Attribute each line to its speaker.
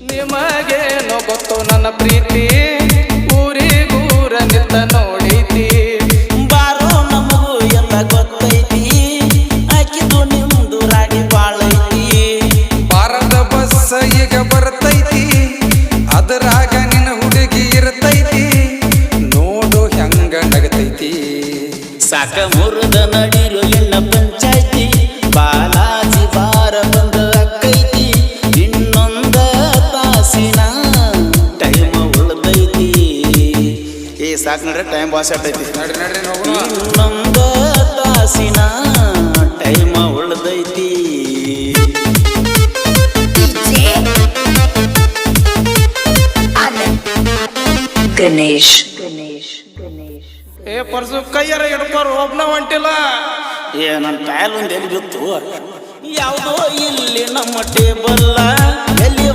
Speaker 1: ನಿಮಗೇನೋ ಗೊತ್ತು ನನ್ನ ಪ್ರೀತಿ ಊರಿಗೂರ ನಿತ್ತ ನೋಡೈತಿ
Speaker 2: ಬಾರೋ ನಮಗೂ ಎಲ್ಲ ಗೊತ್ತೈತಿ ಆಕಿದು ನಿಮ್ದು ರಾಡಿ ಬಾಳೈತಿ
Speaker 1: ಬಾರದ ಬಸ್ ಈಗ ಬರ್ತೈತಿ ಅದರಾಗ ನಿನ್ನ ಹುಡುಗಿ ಇರ್ತೈತಿ ನೋಡು ಹೆಂಗ ನಗತೈತಿ
Speaker 2: ಸಾಕ ಮುರಿದ ನಡಿರು ಎಣ್ಣ ಪಂಚಾಯ್ತಿ ಬಾಲಾಜಿ ಬಾರ ಬಂದ ಅಕ್ಕೈತಿ ಇನ್ನೊಂದ ತಾಸಿನ ಟೈಮ್ ಉಳ್ದೈತಿ ಏ ಸಾಕು ನಡ್ರಿ ಟೈಮ್ ಬಾಸ್ ಆಟೈತಿ
Speaker 1: ನಡ್ರಿ ನಡ್ರಿ ಹೋಗೋಣ
Speaker 2: ಇನ್ನೊಂದ ತಾಸಿನ ಟೈಮ್ ಉಳ್ದೈತಿ
Speaker 3: ಗಣೇಶ್
Speaker 1: ಏ ಪರ್ಸು ಕೈಯಾರ ಹಿಡ್ಕೋರು ಒಬ್ನ ಹೊಂಟಿಲ್ಲ
Speaker 2: ಏ ನನ್ನ ಕಾಯಲ್ ಒಂದು ಎಲ್ಲಿ ಬಿತ್ತು ಯಾವುದೋ ಇಲ್ಲಿ ನಮ್ಮ ಟೇಬಲ್ ಎಲ್ಲಿ